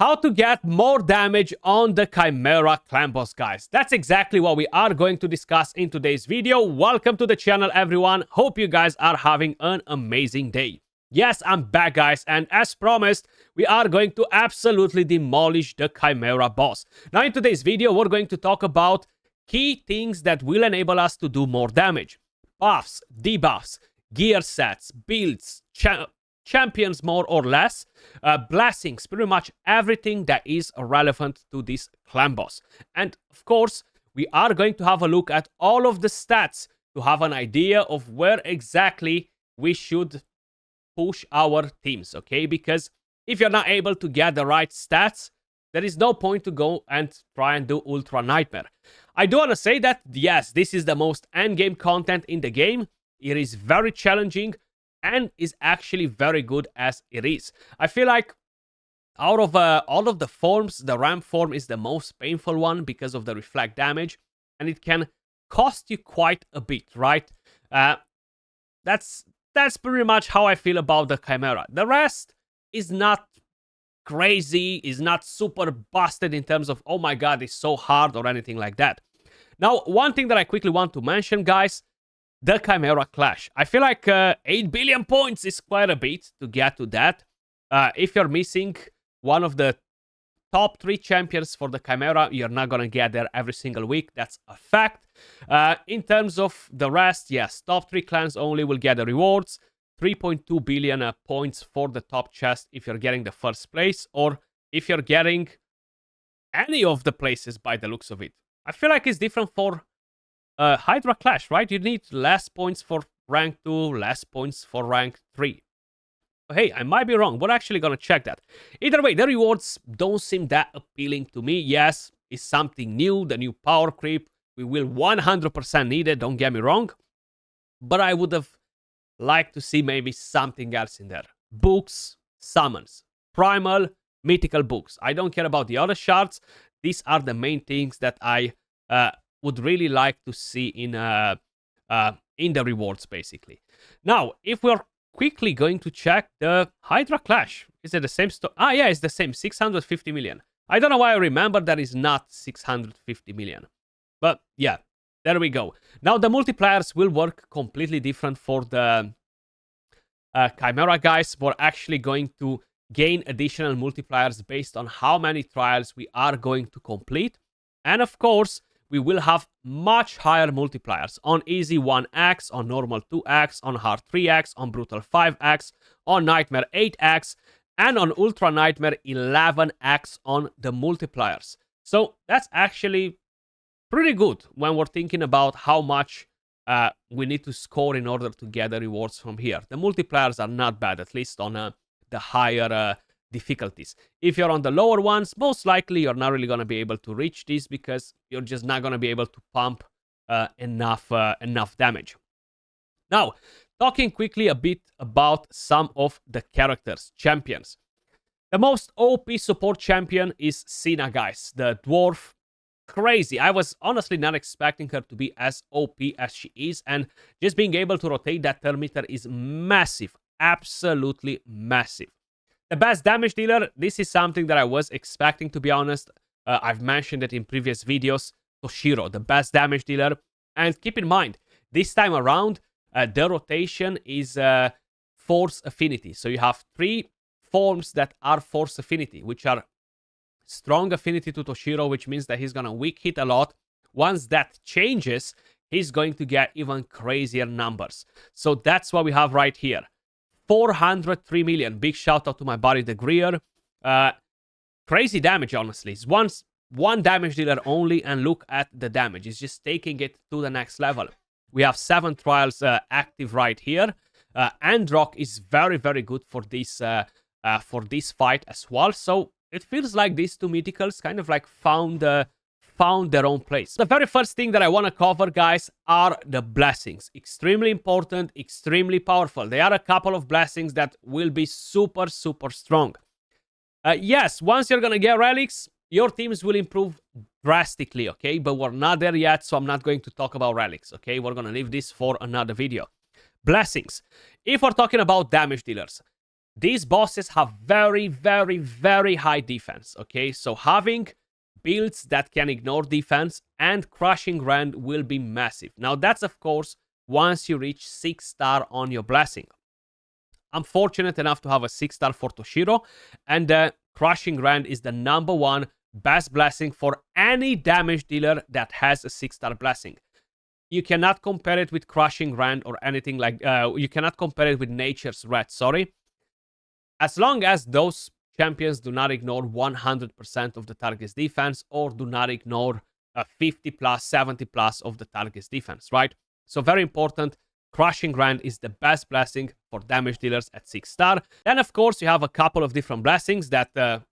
How to get more damage on the Chimera clan boss, guys. That's exactly what we are going to discuss in today's video. Welcome to the channel, everyone. Hope you guys are having an amazing day. Yes, I'm back, guys, and as promised, we are going to absolutely demolish the Chimera boss. Now, in today's video, we're going to talk about key things that will enable us to do more damage. Buffs, debuffs, gear sets, builds, champions more or less, blessings, pretty much everything that is relevant to this clan boss. And of course, we are going to have a look at all of the stats to have an idea of where exactly we should push our teams, okay? Because if you're not able to get the right stats, there is no point to go and try and do Ultra Nightmare. I do want to say that, yes, this is the most endgame content in the game. It is very challenging and is actually very good as it is. I feel like out of all of the forms, the ramp form is the most painful one because of the reflect damage, and it can cost you quite a bit, right? That's pretty much how I feel about the Chimera. The rest is not crazy, is not super busted in terms of, oh my god, it's so hard or anything like that. Now, one thing that I quickly want to mention, guys, the Chimera Clash. I feel like 8 billion points is quite a bit to get to that. If you're missing one of the top 3 champions for the Chimera, you're not going to get there every single week. That's a fact. In terms of the rest, yes, top 3 clans only will get the rewards. 3.2 billion points for the top chest if you're getting the first place, or if you're getting any of the places by the looks of it. I feel like it's different for Hydra Clash, right? You need less points for rank 2, less points for rank 3. Hey, I might be wrong. We're actually going to check that. Either way, the rewards don't seem that appealing to me. Yes, it's something new, the new power creep. We will 100% need it, don't get me wrong. But I would have liked to see maybe something else in there. Books, summons, primal, mythical books. I don't care about the other shards. These are the main things that I would really like to see in the rewards, basically. Now, if we're quickly going to check the Hydra Clash, is it the same story? Ah, yeah, it's the same, 650 million. I don't know why I remember that is not 650 million. But yeah, there we go. Now, the multipliers will work completely different for the Chimera, guys. We're actually going to gain additional multipliers based on how many trials we are going to complete. And of course, we will have much higher multipliers on easy 1x, on normal 2x, on hard 3x, on brutal 5x, on nightmare 8x, and on ultra nightmare 11x on the multipliers. So that's actually pretty good when we're thinking about how much we need to score in order to get the rewards from here. The multipliers are not bad, at least on the higher difficulties. If you're on the lower ones, most likely you're not really going to be able to reach these because you're just not going to be able to pump enough damage. Now, talking quickly a bit about some of the characters, champions. The most OP support champion is Sina, guys, the dwarf. Crazy. I was honestly not expecting her to be as OP as she is, and just being able to rotate that turn meter is massive, absolutely massive. The best damage dealer, this is something that I was expecting, to be honest. I've mentioned it in previous videos. Toshiro, the best damage dealer. And keep in mind, this time around, the rotation is force affinity. So you have 3 forms that are force affinity, which are strong affinity to Toshiro, which means that he's going to weak hit a lot. Once that changes, he's going to get even crazier numbers. So that's what we have right here. 403 million. Big shout out to my buddy, the Greer. Crazy damage, honestly. It's one damage dealer only, and look at the damage. It's just taking it to the next level. We have 7 trials active right here. Androck is very, very good for this fight as well. So it feels like these 2 mythicals kind of like found their own place. The very first thing that I want to cover, guys, are the blessings. Extremely important, extremely powerful. There are a couple of blessings that will be super, super strong. Yes, once you're going to get relics, your teams will improve drastically, okay? But we're not there yet, so I'm not going to talk about relics, okay? We're going to leave this for another video. Blessings. If we're talking about damage dealers, these bosses have very, very, very high defense, okay? So having builds that can ignore defense and crushing rend will be massive. Now, that's, of course, once you reach 6-star on your blessing. I'm fortunate enough to have a 6-star for Toshiro, and crushing rend is the #1 best blessing for any damage dealer that has a 6-star blessing. You cannot compare it with crushing rend or anything like, you cannot compare it with nature's red, sorry. As long as those champions do not ignore 100% of the target's defense or do not ignore 50 plus, 70 plus of the target's defense, right? So very important, crushing rend is the best blessing for damage dealers at 6-star. Then, of course, you have a couple of different blessings that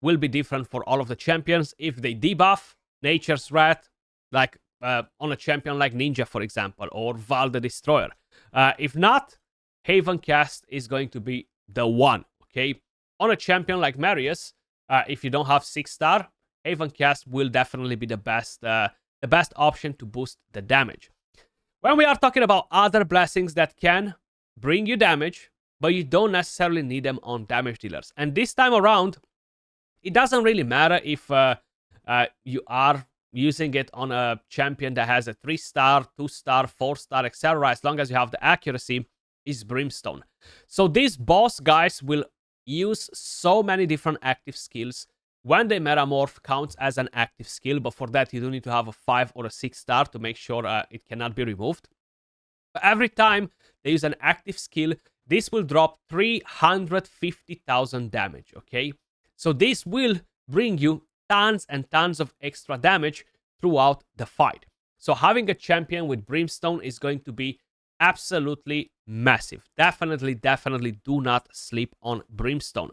will be different for all of the champions. If they debuff nature's wrath, like on a champion like Ninja, for example, or Val the Destroyer. If not, Haven Cast is going to be the one, okay? On a champion like Marius, if you don't have 6-star, Haven Cast will definitely be the best option to boost the damage. When we are talking about other blessings that can bring you damage, but you don't necessarily need them on damage dealers. And this time around, it doesn't really matter if you are using it on a champion that has a 3-star, 2-star, 4-star, etc. As long as you have the accuracy, is Brimstone. So these boss guys will use so many different active skills. When they metamorph, counts as an active skill, but for that you do need to have a 5 or a 6-star to make sure it cannot be removed. But every time they use an active skill, this will drop 350,000 damage, okay? So this will bring you tons and tons of extra damage throughout the fight. So having a champion with Brimstone is going to be absolutely massive. Definitely do not sleep on Brimstone.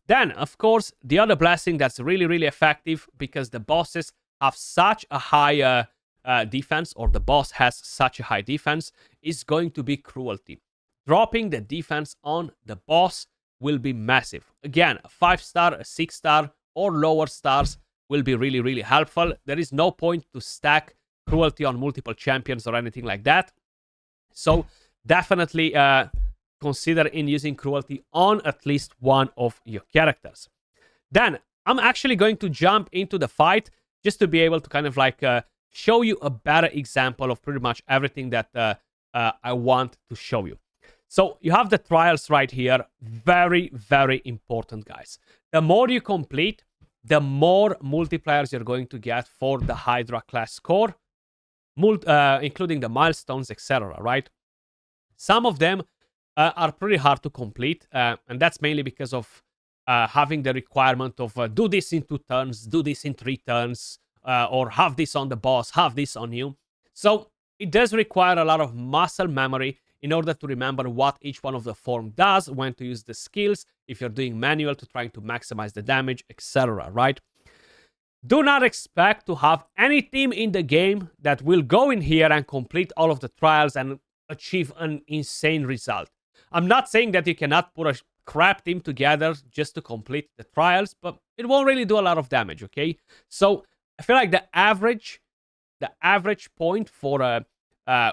Then, of course, the other blessing that's really, really effective because the bosses have such a high defense, or the boss has such a high defense, is going to be Cruelty. Dropping the defense on the boss will be massive. Again, a 5-star, a 6-star, or lower stars will be really, really helpful. There is no point to stack Cruelty on multiple champions or anything like that. So definitely consider in using Cruelty on at least one of your characters. Then I'm actually going to jump into the fight just to be able to kind of like show you a better example of pretty much everything that I want to show you. So you have the trials right here. Very, very important, guys. The more you complete, the more multipliers you're going to get for the Hydra class score, including the milestones, etc., right? Some of them are pretty hard to complete, and that's mainly because of having the requirement of do this in 2 turns, do this in 3 turns, or have this on the boss, have this on you. So it does require a lot of muscle memory in order to remember what each one of the form does, when to use the skills, if you're doing manual to trying to maximize the damage, etc., right? Do not expect to have any team in the game that will go in here and complete all of the trials and achieve an insane result. I'm not saying that you cannot put a crap team together just to complete the trials, but it won't really do a lot of damage, okay? So I feel like the average point for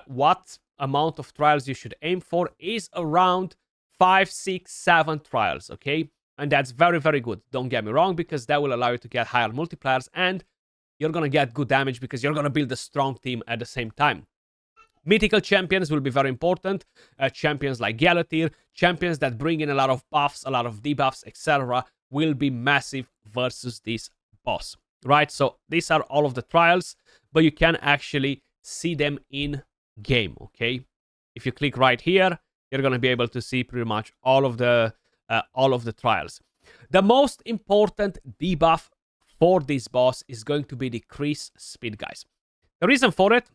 what amount of trials you should aim for is around 5, 6, 7 trials, okay? And that's very, very good. Don't get me wrong, because that will allow you to get higher multipliers and you're going to get good damage because you're going to build a strong team at the same time. Mythical champions will be very important. Champions like Galatir, champions that bring in a lot of buffs, a lot of debuffs, etc. will be massive versus this boss, right? So these are all of the trials, but you can actually see them in game, okay? If you click right here, you're going to be able to see pretty much all of the trials. The most important debuff for this boss is going to be decrease speed, guys. The reason for it,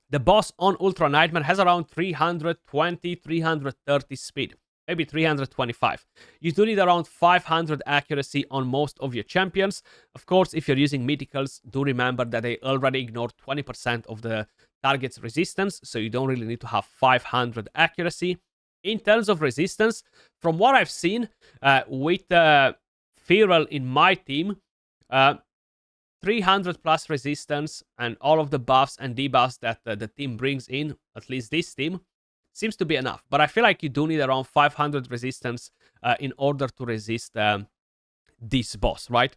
the boss on Ultra Nightmare has around 320, 330 speed, maybe 325. You do need around 500 accuracy on most of your champions. Of course, if you're using mythicals, do remember that they already ignore 20% of the target's resistance, so you don't really need to have 500 accuracy. In terms of resistance, from what I've seen with Feral in my team, 300 plus resistance and all of the buffs and debuffs that the team brings in, at least this team, seems to be enough. But I feel like you do need around 500 resistance in order to resist this boss, right?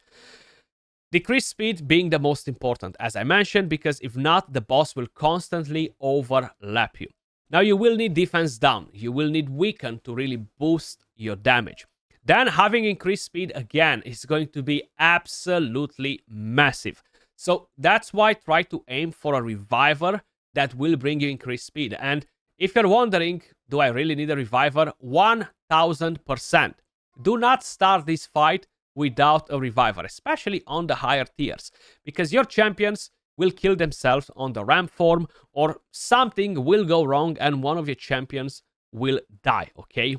Decreased speed being the most important, as I mentioned, because if not, the boss will constantly overlap you. Now you will need defense down. You will need weaken to really boost your damage. Then having increased speed again is going to be absolutely massive. So that's why try to aim for a reviver that will bring you increased speed. And if you're wondering, do I really need a reviver? 1000%. Do not start this fight without a reviver, especially on the higher tiers, because your champions will kill themselves on the ramp form, or something will go wrong and one of your champions will die, okay?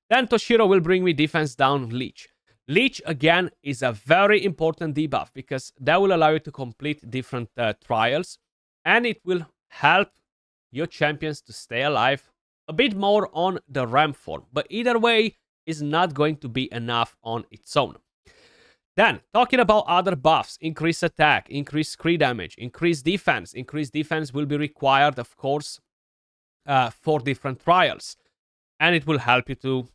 Then Toshiro will bring me defense down Leech. Leech, again, is a very important debuff because that will allow you to complete different trials, and it will help your champions to stay alive a bit more on the ramp form. But either way, is not going to be enough on its own. Then, talking about other buffs, increased attack, increased crit damage, increased defense. Increased defense will be required, of course, for different trials. And it will help you to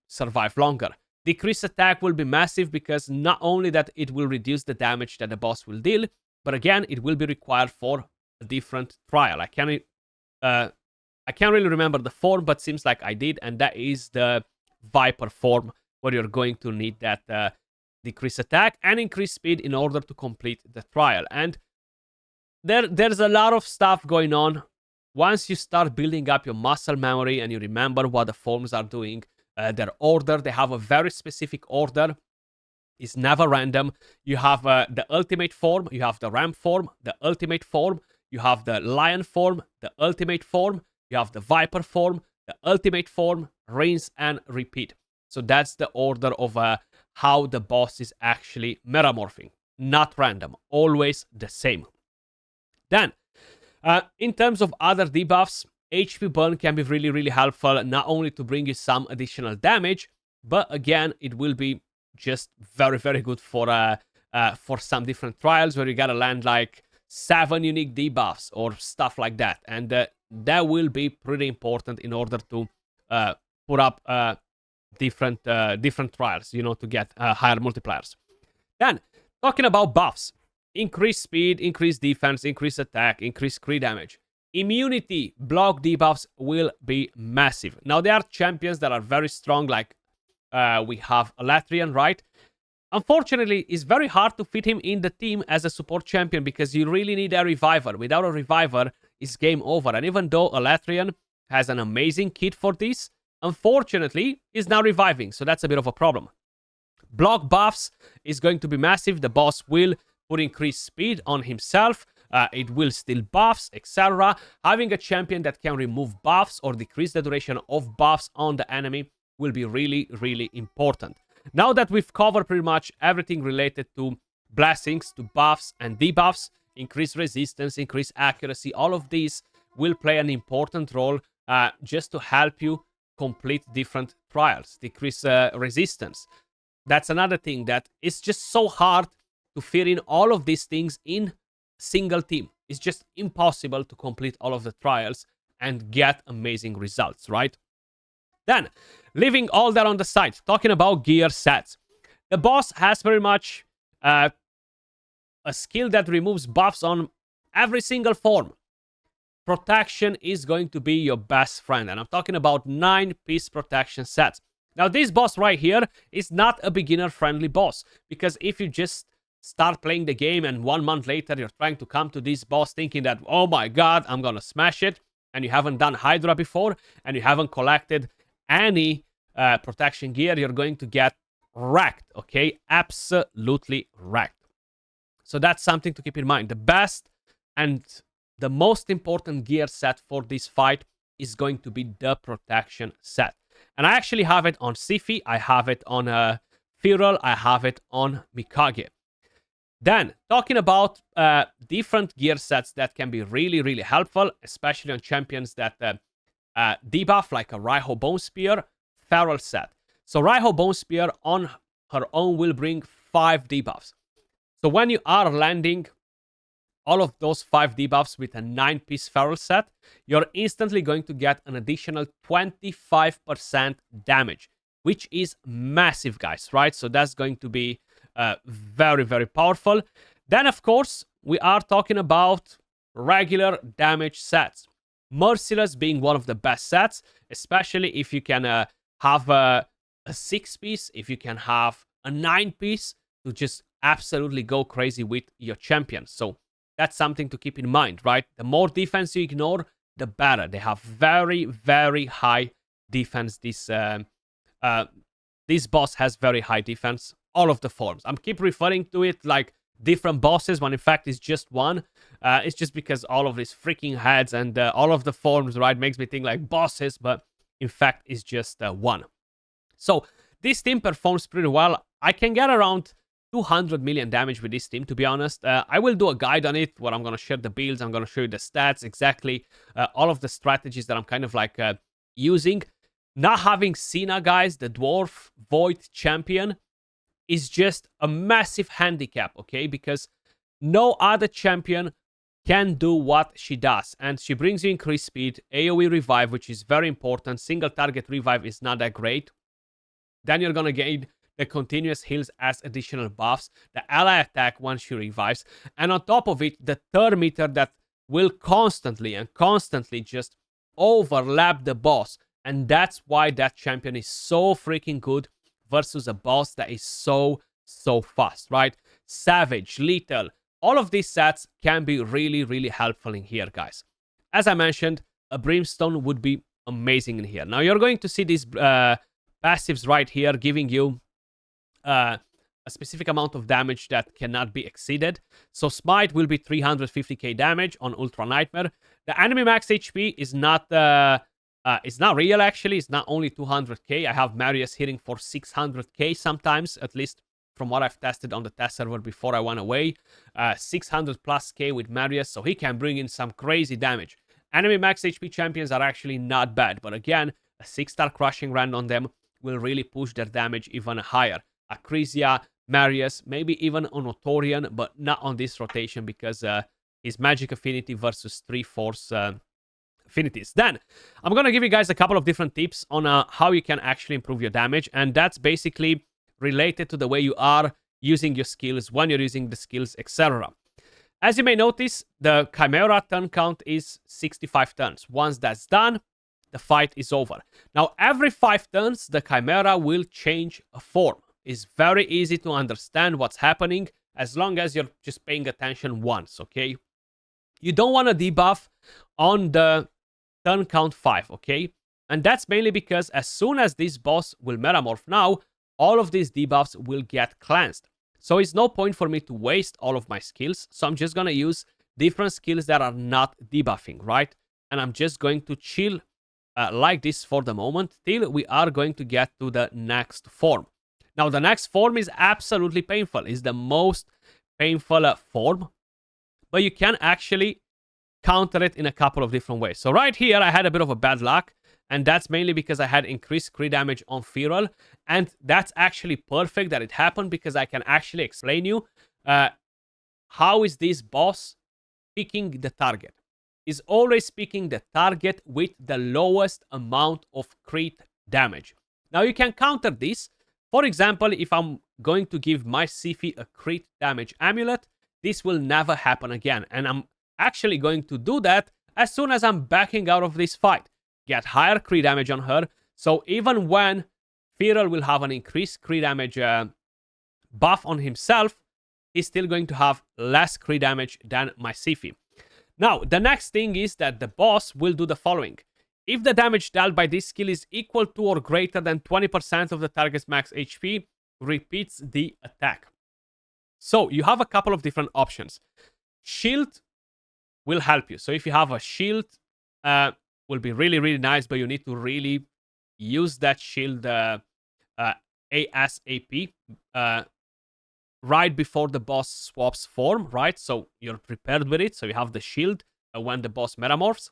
survive longer. Decreased attack will be massive because not only that it will reduce the damage that the boss will deal, but again, it will be required for a different trial. I can't really remember the form, but seems like I did, and that is the Viper form, where you're going to need that decreased attack and increased speed in order to complete the trial. And there's a lot of stuff going on. Once you start building up your muscle memory and you remember what the forms are doing, their order, they have a very specific order. It's never random. You have the ultimate form, you have the ramp form, the ultimate form, you have the lion form, the ultimate form, you have the viper form, the ultimate form, rinse and repeat. So that's the order of how the boss is actually metamorphing. Not random, always the same. Then, in terms of other debuffs, HP burn can be really, really helpful, not only to bring you some additional damage, but again, it will be just very, very good for some different trials where you gotta land like 7 unique debuffs or stuff like that. And that will be pretty important in order to put up different trials, you know, to get higher multipliers. Then, talking about buffs, increased speed, increased defense, increased attack, increased crit damage. Immunity block debuffs will be massive. Now, there are champions that are very strong, like we have Alatrian, right? Unfortunately, it's very hard to fit him in the team as a support champion because you really need a reviver. Without a reviver, it's game over. And even though Alatrian has an amazing kit for this, unfortunately, is now reviving. So that's a bit of a problem. Block buffs is going to be massive. The boss will put increased speed on himself. It will steal buffs, etc. Having a champion that can remove buffs or decrease the duration of buffs on the enemy will be really, really important. Now that we've covered pretty much everything related to blessings, to buffs and debuffs, increased resistance, increased accuracy, all of these will play an important role just to help you complete different trials, decrease resistance. That's another thing that is just so hard to fit in all of these things in single team. It's just impossible to complete all of the trials and get amazing results, right? Then, leaving all that on the side, talking about gear sets. The boss has very much a skill that removes buffs on every single form. Protection is going to be your best friend, and I'm talking about 9-piece protection sets. Now, this boss right here is not a beginner-friendly boss, because if you just start playing the game and 1 month later you're trying to come to this boss thinking that, oh my god, I'm gonna smash it, and you haven't done Hydra before, and you haven't collected any protection gear, you're going to get wrecked, okay? Absolutely wrecked. So that's something to keep in mind. The best and the most important gear set for this fight is going to be the protection set. And I actually have it on Sifi, I have it on Feral, I have it on Mikage. Then, talking about different gear sets that can be really, really helpful, especially on champions that debuff, like a Raiho Bone Spear, Feral set. So Raiho Bone Spear on her own will bring 5 debuffs. So when you are landing all of those 5 debuffs with a 9-piece Feral set, you're instantly going to get an additional 25% damage. which is massive, guys, right? So that's going to be very, very powerful. Then, of course, we are talking about regular damage sets. Merciless being one of the best sets, especially if you can have a 6-piece, if you can have a 9-piece to just absolutely go crazy with your champion. So that's something to keep in mind, right? The more defense you ignore, the better. They have very, very high defense. This boss has very high defense. All of the forms. I'm keep referring to it like different bosses when in fact it's just one. It's just because all of these freaking heads and all of the forms, right, makes me think like bosses, but in fact it's just one. So this team performs pretty well. I can get around 200 million damage with this team, to be honest. I will do a guide on it where I'm going to share the builds. I'm going to show you the stats, exactly all of the strategies that I'm kind of like using. Not having Cena, guys, the Dwarf Void champion, is just a massive handicap, okay? Because no other champion can do what she does. And she brings you increased speed, AoE revive, which is very important. Single target revive is not that great. Then you're going to gain the continuous heals as additional buffs, the ally attack once she revives, and on top of it, the turn meter that will constantly just overlap the boss. And that's why that champion is so freaking good versus a boss that is so fast, right? Savage, lethal, all of these sets can be really, really helpful in here, guys. As I mentioned, a Brimstone would be amazing in here. Now, you're going to see these passives right here giving you a specific amount of damage that cannot be exceeded. So Smite will be 350k damage on Ultra Nightmare. The enemy max HP is not it's not real, actually. It's not only 200k. I have Marius hitting for 600k sometimes, at least from what I've tested on the test server before I went away. 600 plus k with Marius, so he can bring in some crazy damage. Enemy max HP champions are actually not bad, but again, a 6-star crushing rand on them will really push their damage even higher. Acrisia, Marius, maybe even on Notorian, but not on this rotation because his magic affinity versus 3 force affinities. Then, I'm going to give you guys a couple of different tips on how you can actually improve your damage, and that's basically related to the way you are using your skills, when you're using the skills, etc. As you may notice, the Chimera turn count is 65 turns. Once that's done, the fight is over. Now, every 5 turns, the Chimera will change a form. It's very easy to understand what's happening as long as you're just paying attention once, okay? You don't want to debuff on the turn count 5, okay? And that's mainly because as soon as this boss will metamorph now, all of these debuffs will get cleansed. So it's no point for me to waste all of my skills. So I'm just going to use different skills that are not debuffing, right? And I'm just going to chill like this for the moment till we are going to get to the next form. Now, the next form is absolutely painful. It's the most painful form. But you can actually counter it in a couple of different ways. So right here, I had a bit of a bad luck. And that's mainly because I had increased crit damage on Feral. And that's actually perfect that it happened because I can actually explain you how is this boss picking the target. Is always picking the target with the lowest amount of crit damage. Now you can counter this. For example, if I'm going to give my Sifi a crit damage amulet, this will never happen again. And I'm actually going to do that as soon as I'm backing out of this fight. Get higher crit damage on her. So even when Feral will have an increased crit damage buff on himself, he's still going to have less crit damage than my Sifi. Now, the next thing is that the boss will do the following. If the damage dealt by this skill is equal to or greater than 20% of the target's max HP, repeats the attack. So you have a couple of different options. Shield will help you. So if you have a shield, will be really, really nice, but you need to really use that shield ASAP right before the boss swaps form, right? So you're prepared with it, so you have the shield when the boss metamorphs.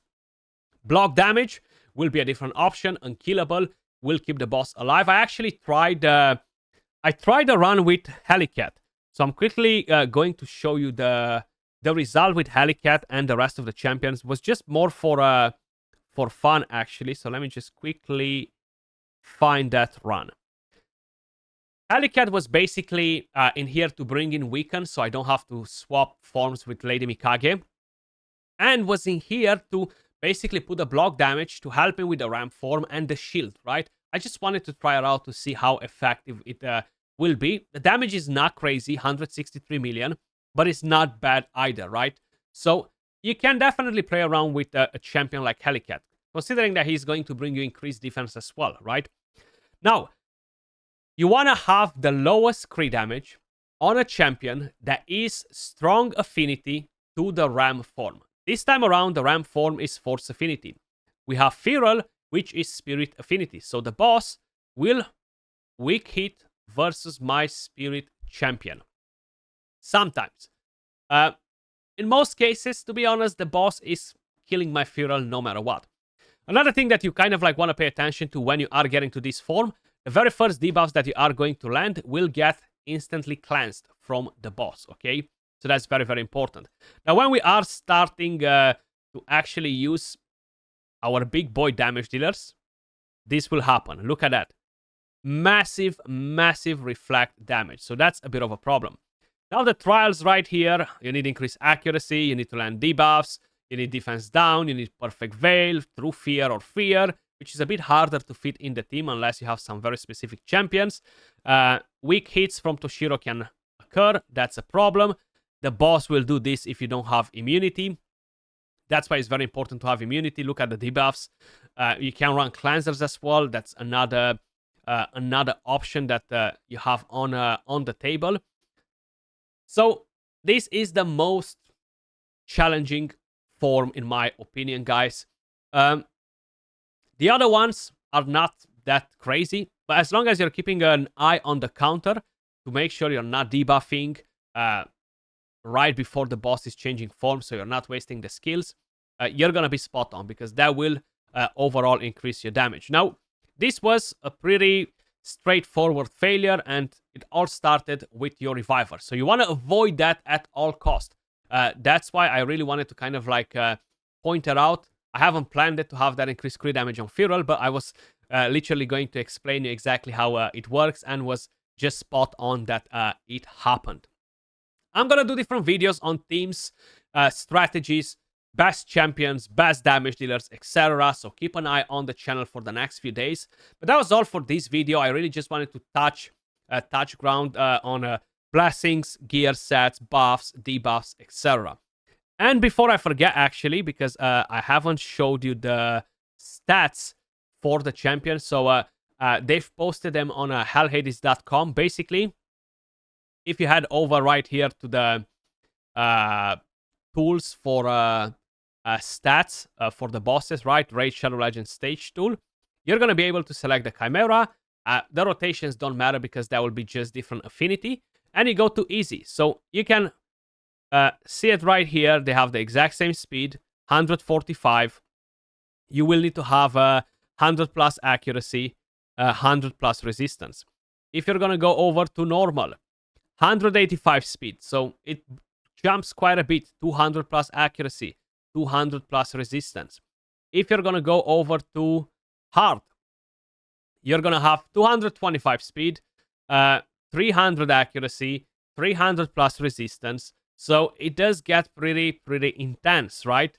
Block damage will be a different option. Unkillable will keep the boss alive. I actually tried a run with Helicat, so I'm quickly going to show you the result with Helicat and the rest of the champions. It was just more for fun, actually. So let me just quickly find that run. Helicat was basically in here to bring in Weaken, so I don't have to swap forms with Lady Mikage. And was in here to basically put a block damage to help me with the ramp form and the shield, right? I just wanted to try it out to see how effective it will be. The damage is not crazy, 163 million, but it's not bad either, right? So you can definitely play around with a champion like Helicat, considering that he's going to bring you increased defense as well, right? Now, you want to have the lowest crit damage on a champion that is strong affinity to the ram form. This time around, the ram form is force affinity. We have Feral, which is spirit affinity. So the boss will weak hit versus my spirit champion. Sometimes. In most cases, to be honest, the boss is killing my Feral no matter what. Another thing that you kind of like want to pay attention to when you are getting to this form, the very first debuffs that you are going to land will get instantly cleansed from the boss, okay? So that's very, very important. Now, when we are starting to actually use our big boy damage dealers, this will happen. Look at that. Massive, massive reflect damage. So that's a bit of a problem. Now, the trials right here, you need increased accuracy, you need to land debuffs, you need defense down, you need perfect veil, true fear or fear, which is a bit harder to fit in the team unless you have some very specific champions. Weak hits from Toshiro can occur. That's a problem. The boss will do this if you don't have immunity. That's why it's very important to have immunity. Look at the debuffs. You can run cleansers as well. That's another option that you have on the table. So this is the most challenging form in my opinion, guys. The other ones are not that crazy, but as long as you're keeping an eye on the counter to make sure you're not debuffing right before the boss is changing form, so you're not wasting the skills, you're gonna be spot on, because that will overall increase your damage. Now, this was a pretty straightforward failure, and it all started with your reviver. So you want to avoid that at all cost. That's why I really wanted to kind of like point it out. I haven't planned it to have that increased crit damage on Feral, but I was literally going to explain you exactly how it works, and was just spot on that it happened. I'm gonna do different videos on themes, strategies, best champions, best damage dealers, etc. So keep an eye on the channel for the next few days. But that was all for this video. I really just wanted to touch ground on blessings, gear sets, buffs, debuffs, etc. And before I forget, actually, because I haven't showed you the stats for the champion. So they've posted them on hellhades.com. Basically, if you head over right here to the tools for stats for the bosses, right? Raid Shadow Legends stage tool, you're going to be able to select the Chimera. The rotations don't matter because that will be just different affinity. And you go to easy. So you can see it right here. They have the exact same speed, 145. You will need to have 100 plus accuracy, 100 plus resistance. If you're going to go over to normal, 185 speed. So it jumps quite a bit, 200 plus accuracy, 200 plus resistance. If you're going to go over to hard, you're going to have 225 speed, 300 accuracy, 300 plus resistance. So it does get pretty intense, right?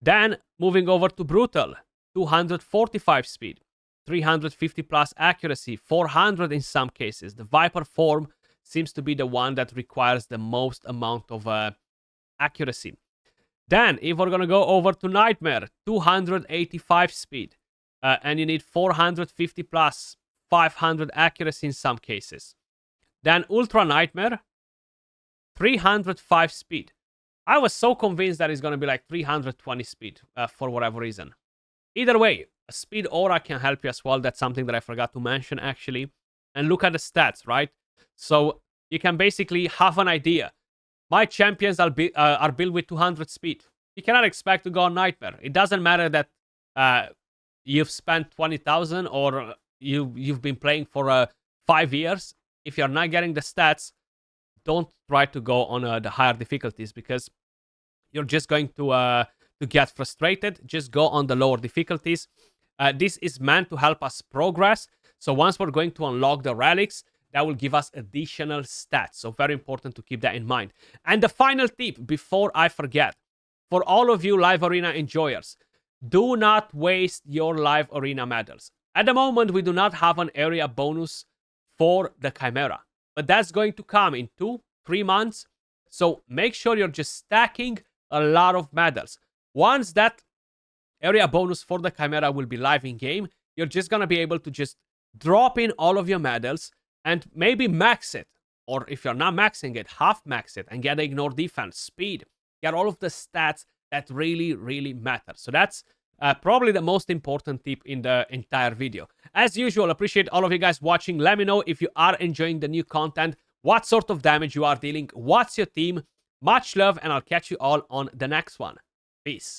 Then moving over to brutal, 245 speed, 350 plus accuracy, 400 in some cases. The Viper form seems to be the one that requires the most amount of accuracy. Then, if we're going to go over to Nightmare, 285 speed, and you need 450 plus, 500 accuracy in some cases. Then Ultra Nightmare, 305 speed. I was so convinced that it's going to be like 320 speed for whatever reason. Either way, a speed aura can help you as well. That's something that I forgot to mention, actually. And look at the stats, right? So you can basically have an idea. My champions are built with 200 speed. You cannot expect to go on Nightmare. It doesn't matter that you've spent 20,000 or you've been playing for 5 years. If you're not getting the stats, don't try to go on the higher difficulties, because you're just going to get frustrated. Just go on the lower difficulties. This is meant to help us progress. So once we're going to unlock the relics, that will give us additional stats. So very important to keep that in mind. And the final tip before I forget, for all of you live arena enjoyers, do not waste your live arena medals. At the moment, we do not have an area bonus for the Chimera, but that's going to come in 2-3 months. So make sure you're just stacking a lot of medals. Once that area bonus for the Chimera will be live in game, you're just going to be able to just drop in all of your medals and maybe max it. Or if you're not maxing it, half max it and get ignore defense, speed, get all of the stats that really, really matter. So that's probably the most important tip in the entire video. As usual, appreciate all of you guys watching. Let me know if you are enjoying the new content, what sort of damage you are dealing, what's your team. Much love, and I'll catch you all on the next one. Peace.